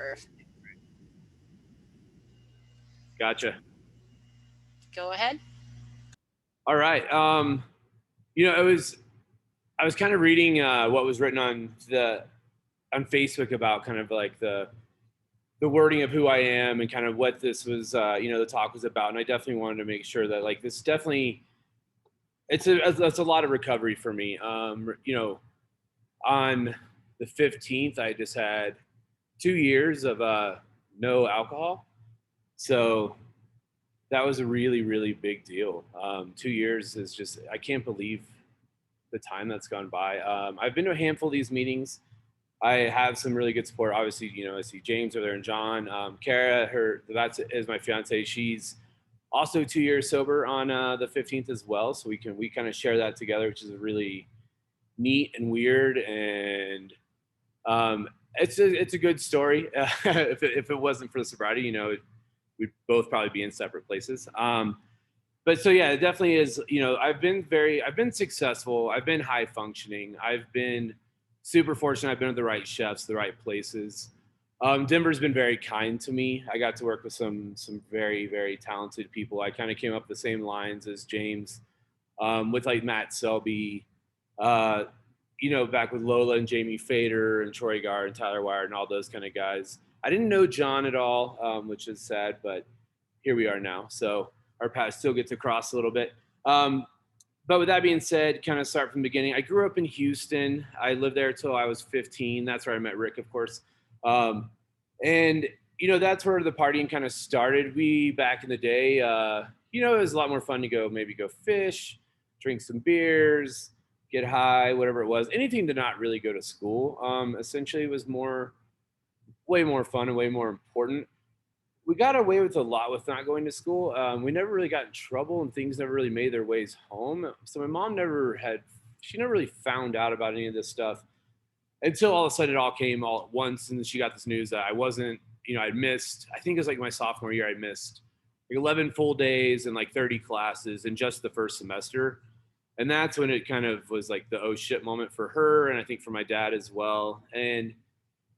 or Gotcha. go ahead. All right. You know, I was kind of reading what was written on Facebook about kind of like the wording of who I am and kind of what this was, you know, the talk was about. And I definitely wanted to make sure that like this definitely it's a lot of recovery for me. You know, on the 15th, I just had 2 years of no alcohol, so that was a really big deal. 2 years is just I can't believe the time that's gone by. I've been to a handful of these meetings. I have some really good support. Obviously, you know, I see James over there and John. Kara, her that's is my fiance. She's also 2 years sober on the 15th as well. So we kind of share that together, which is really neat and weird. And it's a good story. If it wasn't for the sobriety, you know, we'd both probably be in separate places. But so yeah, it definitely is. You know, I've been successful. I've been high functioning. I've been super fortunate. I've been with the right chefs, the right places. Denver's been very kind to me. I got to work with some very talented people. I kind of came up the same lines as James, with like Matt Selby, uh, you know, back with Lola and Jamie Fader and Troy Gar and Tyler Wire and all those kind of guys. I didn't know John at all, which is sad, but here we are now. So our paths still get to cross a little bit. Um, but with that being said, kind of start from the beginning. I grew up in Houston. I lived there till I was 15. That's where I met Rick, of course. Um, and you know, that's where the partying kind of started. We back in the day, you know, it was a lot more fun to maybe go fish, drink some beers, get high, whatever it was. Anything to not really go to school. Essentially, it was way more fun and way more important. We got away with a lot with not going to school. We never really got in trouble, and things never really made their ways home. So my mom she never really found out about any of this stuff until all of a sudden it all came all at once, and then she got this news that I wasn't, you know, I'd missed. I think it was like my sophomore year, I missed like 11 full days and like 30 classes in just the first semester, and that's when it kind of was like the oh shit moment for her, and I think for my dad as well. And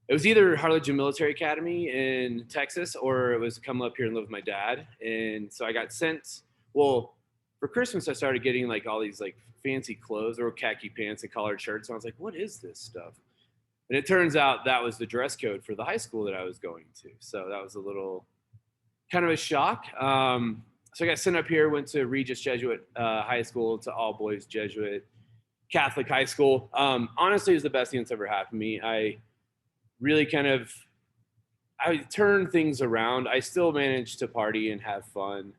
it was either Harlingen Military Academy in Texas or it was come up here and live with my dad. And so I got sent. Well, for Christmas, I started getting like all these like fancy clothes or khaki pants and collared shirts. And I was like, what is this stuff? And it turns out that was the dress code for the high school that I was going to. So that was a little kind of a shock. So I got sent up here, went to Regis Jesuit High School, to all boys Jesuit Catholic high school. Honestly, it was the best thing that's ever happened to me. I really kind of I turned things around. I still managed to party and have fun,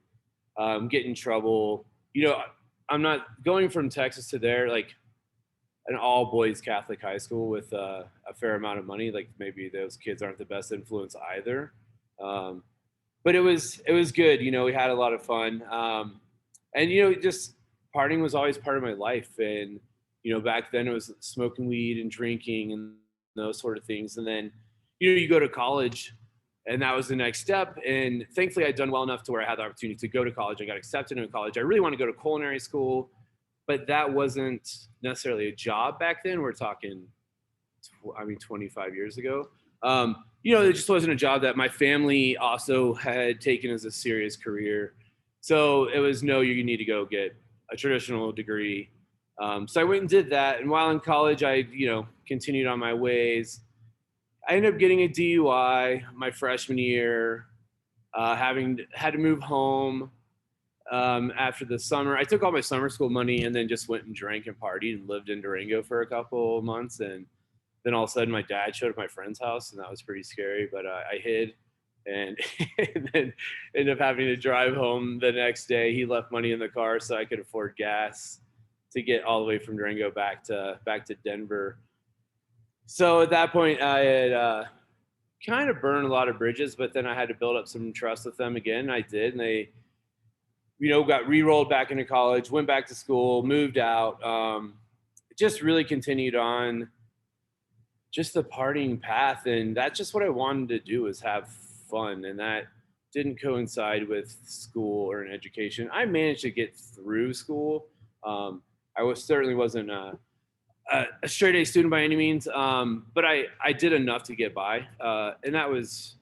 get in trouble. You know, I'm not going from Texas to there like an all boys Catholic high school with a fair amount of money. Like maybe those kids aren't the best influence either. Um, but it was good. You know, we had a lot of fun, and you know, just partying was always part of my life. And you know, back then it was smoking weed and drinking and those sort of things. And then you know, you go to college, and that was the next step. And thankfully, I'd done well enough to where I had the opportunity to go to college. I got accepted into college. I really want to go to culinary school, but that wasn't necessarily a job back then. We're talking, I mean, 25 years ago. You know, it just wasn't a job that my family also had taken as a serious career. So it was no, you need to go get a traditional degree. So I went and did that. And while in college, I, you know, continued on my ways. I ended up getting a DUI my freshman year, having had to move home after the summer. I took all my summer school money and then just went and drank and partied and lived in Durango for a couple of months. And then all of a sudden, my dad showed up at my friend's house, and that was pretty scary. But I hid, and, and then ended up having to drive home the next day. He left money in the car so I could afford gas to get all the way from Durango back to Denver. So at that point, I had kind of burned a lot of bridges, but then I had to build up some trust with them again. I did, and they, you know, got re-rolled back into college, went back to school, moved out. Just really continued on just the partying path, and that's just what I wanted to do, is have fun, and that didn't coincide with school or an education. I managed to get through school. I was certainly wasn't a straight A student by any means, but I did enough to get by, and that was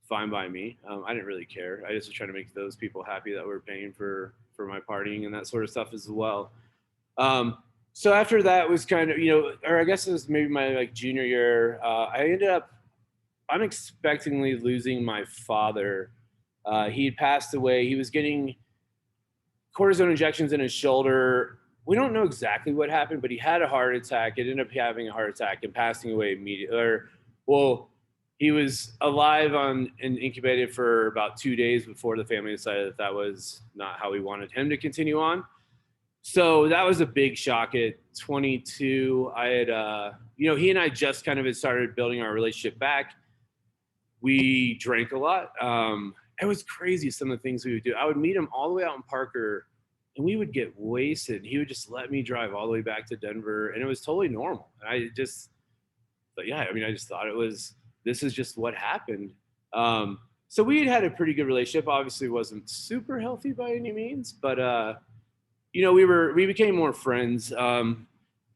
fine by me. I didn't really care. I just was trying to make those people happy that were paying for my partying and that sort of stuff as well. So after that was kind of, or I guess it was maybe my like junior year. I ended up unexpectedly losing my father. He had passed away. He was getting cortisone injections in his shoulder. We don't know exactly what happened, but he had a heart attack. It ended up having a heart attack and passing away immediately. Well, he was alive and incubated for about 2 days before the family decided that that was not how we wanted him to continue on. So that was a big shock at 22. I had, he and I just kind of had started building our relationship back. We drank a lot. It was crazy some of the things we would do. I would meet him all the way out in Parker, and we would get wasted. He would just let me drive all the way back to Denver, and it was totally normal. And I just thought this is just what happened. So we had a pretty good relationship. Obviously, it wasn't super healthy by any means, but we became more friends. And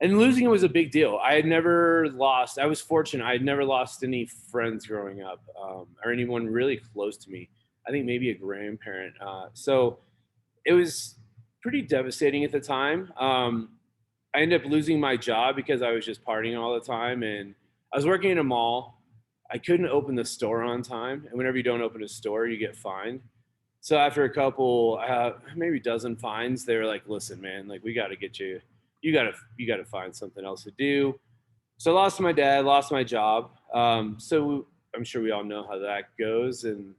losing it was a big deal. I had never lost. I was fortunate. I had never lost any friends growing up, or anyone really close to me. I think maybe a grandparent. So it was pretty devastating at the time. I ended up losing my job because I was just partying all the time, and I was working in a mall. I couldn't open the store on time, and whenever you don't open a store, you get fined. So after a couple, maybe a dozen fines, they were like, "Listen, man, like we got to get you. You got to find something else to do." So I lost my dad, lost my job. So I'm sure we all know how that goes, and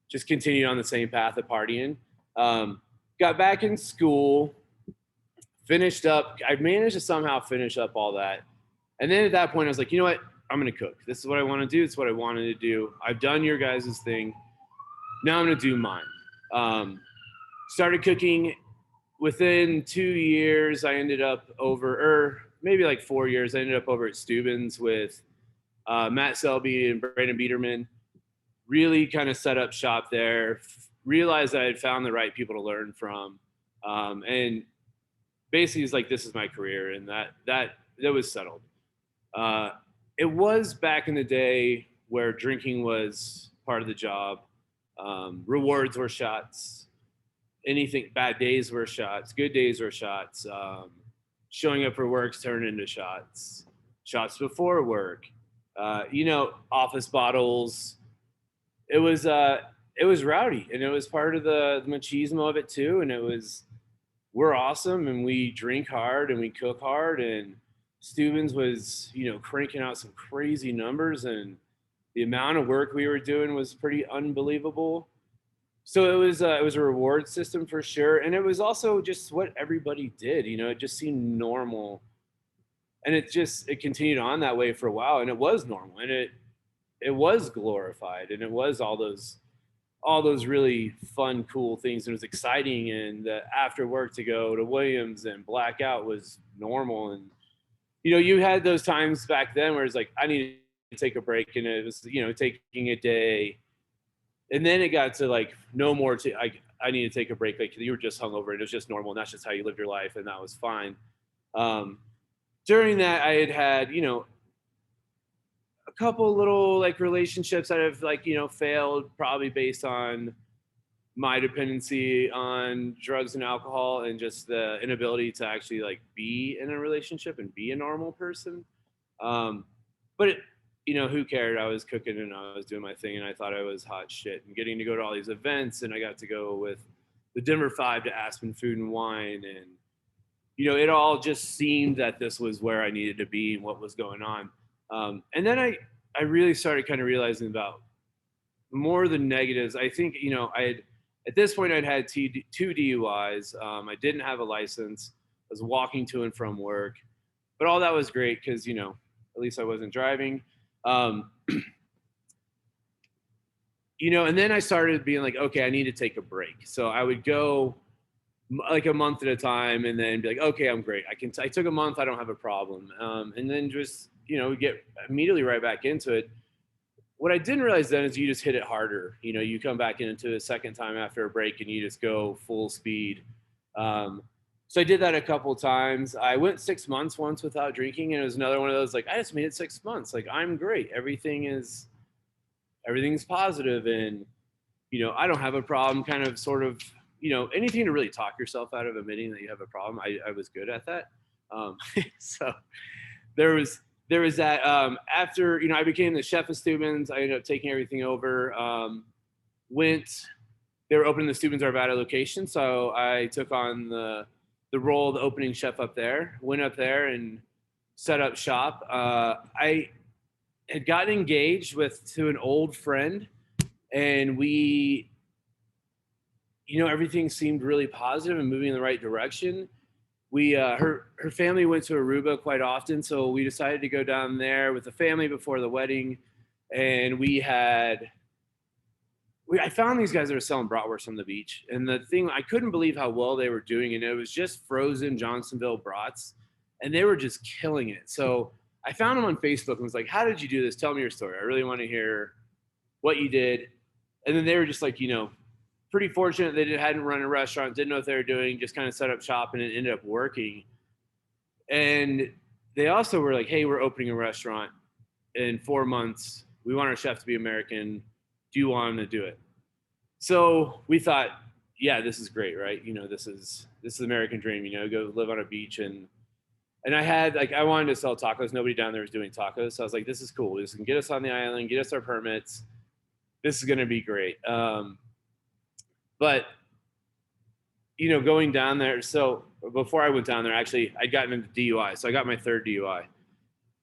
just continued on the same path of partying. Got back in school, finished up. I managed to somehow finish up all that, and then at that point, I was like, you know what? I'm gonna cook. This is what I want to do. It's what I wanted to do. I've done your guys' thing. Now I'm gonna do mine. Started cooking. Within 2 years, I ended up or maybe like 4 years, I ended up over at Steuben's with Matt Selby and Brandon Biederman. Really kind of set up shop there. Realized I had found the right people to learn from, and basically, it's like this is my career, and that was settled. Uh, it was back in the day where drinking was part of the job. Rewards were shots. Anything, bad days were shots. Good days were shots. Showing up for work turned into shots. Shots before work. Office bottles. It was rowdy, and it was part of the machismo of it too. And it was we're awesome, and we drink hard, and we cook hard, and Stevens was cranking out some crazy numbers, and the amount of work we were doing was pretty unbelievable. So it was a reward system for sure, and it was also just what everybody did. It just seemed normal, and it continued on that way for a while, and it was normal, and it was glorified, and it was all those really fun, cool things. And it was exciting, and after work to go to Williams and black out was normal. And you had those times back then where it's like I need to take a break, and it was taking a day. And then it got to like no more. I need to take a break. Like you were just hungover, and it was just normal, and that's just how you lived your life, and that was fine. During that, I had a couple little like relationships that have failed, probably based on my dependency on drugs and alcohol, and just the inability to actually like be in a relationship and be a normal person. But who cared? I was cooking and I was doing my thing, and I thought I was hot shit, and getting to go to all these events, and I got to go with the Denver Five to Aspen Food and Wine, and it all just seemed that this was where I needed to be and what was going on. And then I really started kind of realizing about more of the negatives. I think I had at this point I'd had two DUIs. I didn't have a license. I was walking to and from work, but all that was great because at least I wasn't driving. And then I started being like, okay, I need to take a break. So I would go like a month at a time, and then be like, okay, I'm great. I took a month. I don't have a problem. And then just, get immediately right back into it. What I didn't realize then is you just hit it harder. You come back into a second time after a break, and you just go full speed. So I did that a couple times. I went 6 months once without drinking, and it was another one of those like I just made it 6 months. Like I'm great. Everything's positive, and I don't have a problem. Kind of, sort of, anything to really talk yourself out of admitting that you have a problem. I was good at that. Um, so there was that. After I became the chef of Steuben's, I ended up taking everything over. Went They were opening the Steuben's Arvada location, so I took on the role of the opening chef up there. Went up there and set up shop. I had gotten engaged to an old friend, and we, everything seemed really positive and moving in the right direction. We her family went to Aruba quite often, so we decided to go down there with the family before the wedding, and I found these guys that were selling bratwurst on the beach, and the thing, I couldn't believe how well they were doing, and it was just frozen Johnsonville brats, and they were just killing it. So I found them on Facebook and was like, "How did you do this? Tell me your story. I really want to hear what you did." And then they were just like, pretty fortunate they hadn't run a restaurant, didn't know what they were doing, just kind of set up shop, and it ended up working. And they also were like, "Hey, we're opening a restaurant in 4 months. We want our chef to be American. Do you want to do it?" So we thought, yeah, this is great, right? This is the American dream. Go live on a beach, and I wanted to sell tacos. Nobody down there was doing tacos, so I was like, this is cool. This can get us on the island, get us our permits. This is going to be great. But going down there. So before I went down there, actually, I'd gotten into DUI, so I got my third DUI.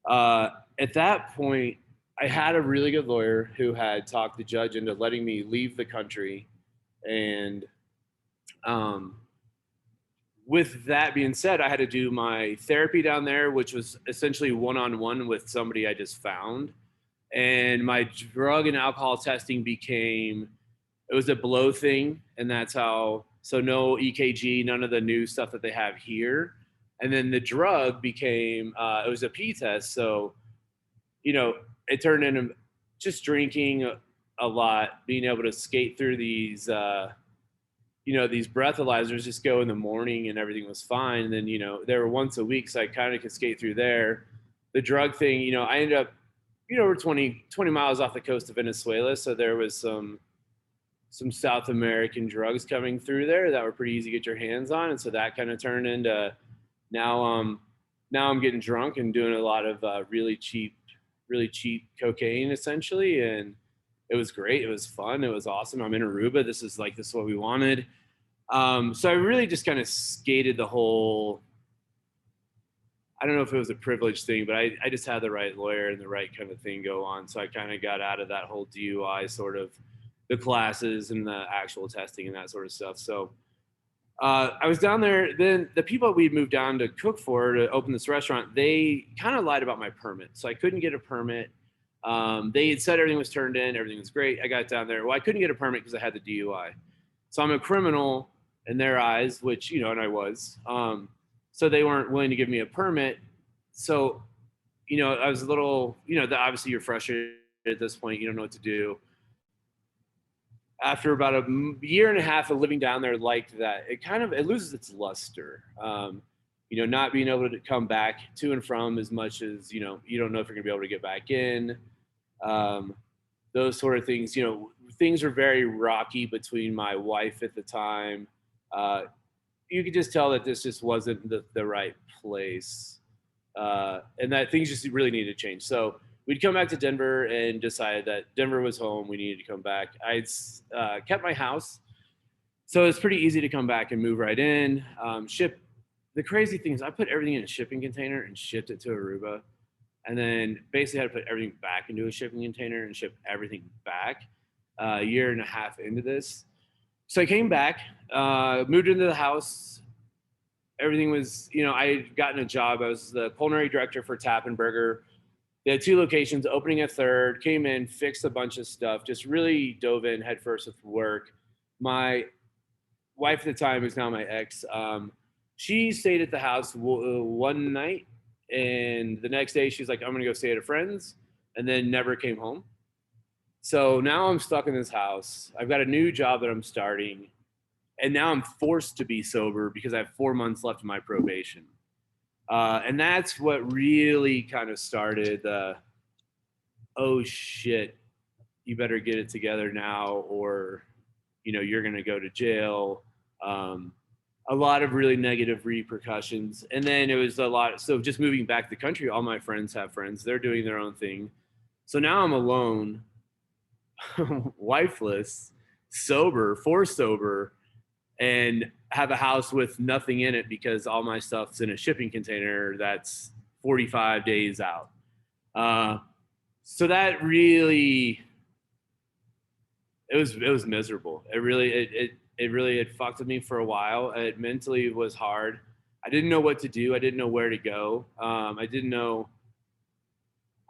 At that point, I had a really good lawyer who had talked the judge into letting me leave the country. And with that being said, I had to do my therapy down there, which was essentially one-on-one with somebody I just found. And my drug and alcohol testing it was a blow thing. And that's so no EKG, none of the new stuff that they have here. And then the drug became, it was a P test. So, it turned into just drinking a lot, being able to skate through these, these breathalyzers, just go in the morning and everything was fine. And then, they were once a week, so I kind of could skate through there. The drug thing, I ended up, we're 20 miles off the coast of Venezuela. So there was some South American drugs coming through there that were pretty easy to get your hands on. And so that kind of turned into now I'm getting drunk and doing a lot of really cheap cocaine essentially. And it was great. It was fun. It was awesome. I'm in Aruba. This is what we wanted. So I really just kind of skated the whole, I don't know if it was a privilege thing, but I just had the right lawyer and the right kind of thing go on. So I kind of got out of that whole DUI, sort of the classes and the actual testing and that sort of stuff. So I was down there. Then the people we moved down to cook for to open this restaurant, they kind of lied about my permit. So I couldn't get a permit. They had said everything was turned in. Everything was great. I got down there. Well, I couldn't get a permit because I had the DUI. So I'm a criminal in their eyes, which, and I was. So they weren't willing to give me a permit. So, I was a little, obviously you're frustrated at this point. You don't know what to do. After about a year and a half of living down there like that, it loses its luster. Not being able to come back to and from as much as, you don't know if you're gonna be able to get back in. Those sort of things, things were very rocky between my wife at the time. You could just tell that this just wasn't the right place. And that things just really needed to change. So we'd come back to Denver and decided that Denver was home. We needed to come back. I'd kept my house, so it's pretty easy to come back and move right in. The crazy thing is I put everything in a shipping container and shipped it to Aruba, and then basically had to put everything back into a shipping container and ship everything back a year and a half into this. So I came back, moved into the house. Everything was, I had gotten a job. I was the culinary director for Tap and Burger. They had 2 locations, opening a third, came in, fixed a bunch of stuff, just really dove in headfirst with work. My wife at the time, who's now my ex, she stayed at the house one night, and the next day she's like, I'm going to go stay at a friend's, and then never came home. So now I'm stuck in this house. I've got a new job that I'm starting, and now I'm forced to be sober because I have 4 months left of my probation. And that's what really kind of started the, oh shit, you better get it together now, or you're going to go to jail. Um, a lot of really negative repercussions. And then it was a lot. So just moving back to the country, all my friends have friends. They're doing their own thing. So now I'm alone, wifeless, sober, forced sober, and have a house with nothing in it because all my stuff's in a shipping container that's 45 days out. Uh, so that really, it was miserable. It fucked with me for a while. It mentally was hard. I didn't know what to do. I didn't know where to go. I didn't know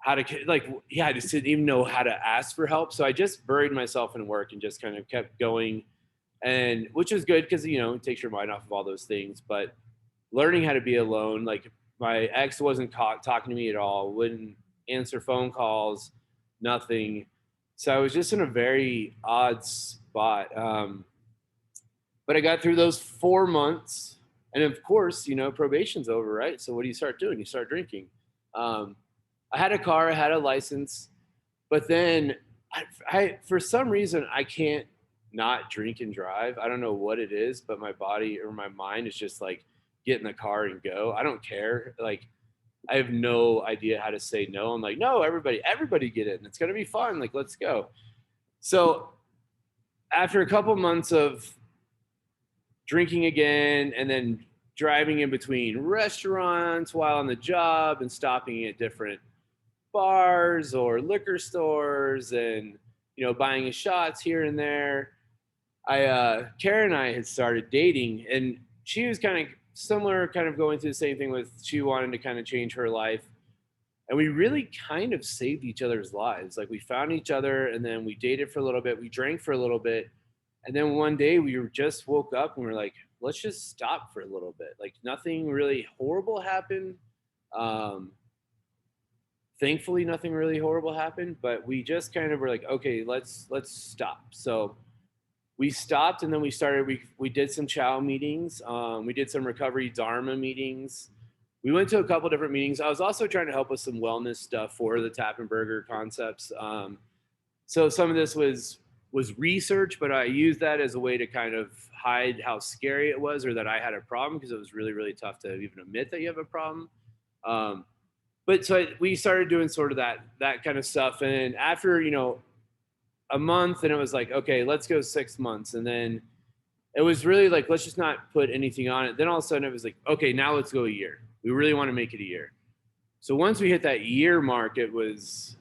how to, like, yeah, I just didn't even know how to ask for help. So I just buried myself in work and just kind of kept going, and which was good because it takes your mind off of all those things. But learning how to be alone, like my ex wasn't talking to me at all, wouldn't answer phone calls, nothing. So I was just in a very odd spot. But I got through those 4 months, and of course, probation's over, right? So what do you start doing? You start drinking. Um, I had a car, I had a license, but then I for some reason I can't not drink and drive. I don't know what it is, but my body or my mind is just like, get in the car and go. I don't care. Like, I have no idea how to say no. I'm like, no, everybody get it, and it's gonna be fun. Like, let's go. So after a couple months of drinking again, and then driving in between restaurants while on the job and stopping at different bars or liquor stores, and buying shots here and there, Karen and I had started dating, and she was kind of similar, kind of going through the same thing with, she wanted to kind of change her life. And we really kind of saved each other's lives. Like, we found each other, and then we dated for a little bit, we drank for a little bit, and then one day we just woke up and we're like, let's just stop for a little bit. Like, nothing really horrible happened. Um, Thankfully, nothing really horrible happened, but we just kind of were like, okay, let's stop. So we stopped, and then we did some CHOW meetings. We did some recovery Dharma meetings. We went to a couple different meetings. I was also trying to help with some wellness stuff for the Tap and Burger concepts. So some of this was research, but I used that as a way to kind of hide how scary it was, or that I had a problem, because it was really, really tough to even admit that you have a problem. But so we started doing sort of that kind of stuff. And after, a month, and it was like, okay, let's go 6 months. And then it was really like, let's just not put anything on it. Then all of a sudden it was like, okay, now let's go a year. We really want to make it a year. So once we hit that year mark, it was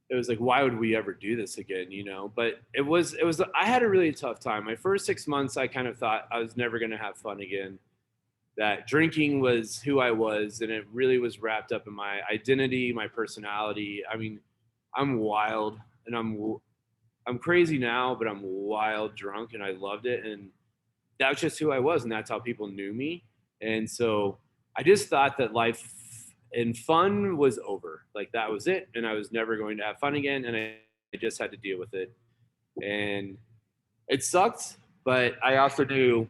like, why would we ever do this again? But it was, I had a really tough time. My first 6 months, I kind of thought I was never going to have fun again, that drinking was who I was, and it really was wrapped up in my identity, my personality. I mean, I'm wild, and I'm crazy now, but I'm wild drunk, and I loved it. And that was just who I was, and that's how people knew me. And so I just thought that life and fun was over. Like, that was it, and I was never going to have fun again, and I just had to deal with it. And it sucked, but I also knew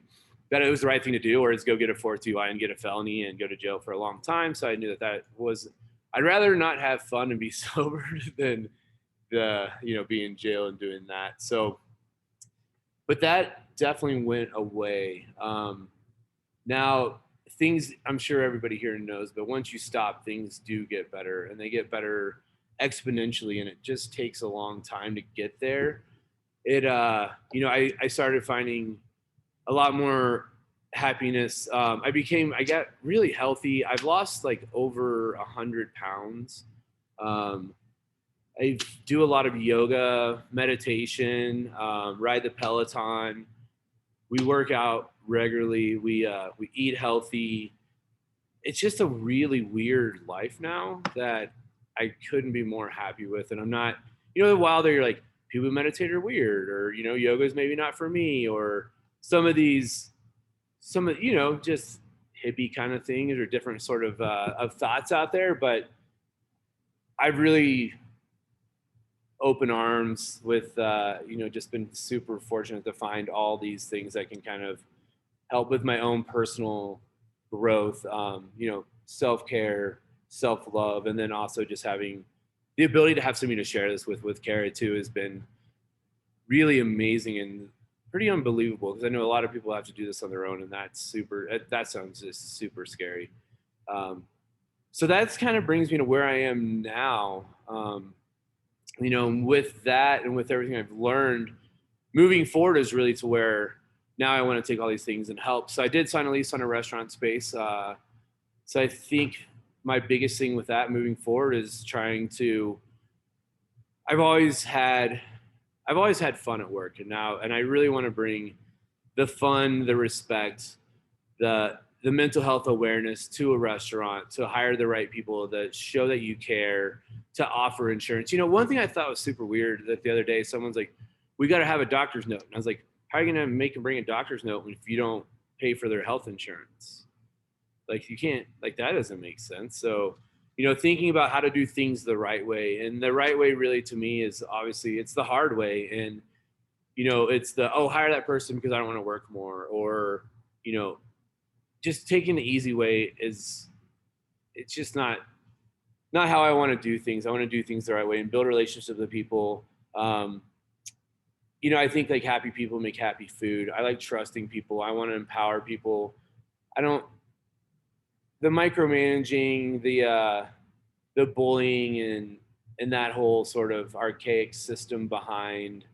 that it was the right thing to do, or is go get a 4.2i and get a felony and go to jail for a long time. So I knew that was, I'd rather not have fun and be sober than be in jail and doing that. So, but that definitely went away. Now things, I'm sure everybody here knows, but once you stop, things do get better, and they get better exponentially, and it just takes a long time to get there. I started finding a lot more happiness. I got really healthy. I've lost like over 100 pounds. I do a lot of yoga, meditation, ride the Peloton. We work out regularly. We eat healthy. It's just a really weird life now that I couldn't be more happy with. And I'm not, a while there, you're like, people who meditate are weird, or, yoga is maybe not for me, or some of just hippie kind of things, or different sort of thoughts out there. But I've really open arms with, just been super fortunate to find all these things that can kind of help with my own personal growth, self care, self love, and then also just having the ability to have somebody to share this with Kara too has been really amazing and pretty unbelievable because I know a lot of people have to do this on their own, and that sounds just super scary. Um, so that's kind of brings me to where I am now. With that and with everything I've learned, moving forward is really to where now I want to take all these things and help. So I did sign a lease on a restaurant space. So I think my biggest thing with that moving forward is trying to. I've always had, I've always had fun at work, and I really want to bring the fun, the respect, the mental health awareness to a restaurant, to hire the right people, that show that you care, to offer insurance. One thing I thought was super weird that the other day someone's like, "We got to have a doctor's note," and I was like, "How are you gonna make them bring a doctor's note if you don't pay for their health insurance? Like you can't, like that doesn't make sense." So thinking about how to do things the right way, and the right way really to me is obviously it's the hard way, and it's the, oh, hire that person because I don't want to work more, or you know just taking the easy way is, it's just not how I want to do things. I want to do things the right way and build relationships with people. um, I think like happy people make happy food. I like trusting people. I want to empower people. I don't, the micromanaging, the bullying, and that whole sort of archaic system behind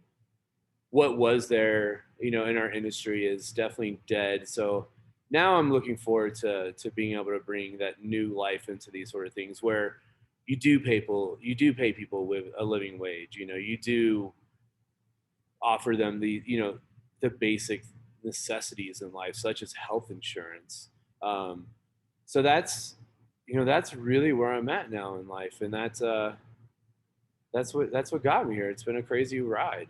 what was there, in our industry is definitely dead. So now I'm looking forward to being able to bring that new life into these sort of things where you do pay people with a living wage. You do offer them the basic necessities in life, such as health insurance. Um, so that's really where I'm at now in life, and that's what got me here. It's been a crazy ride.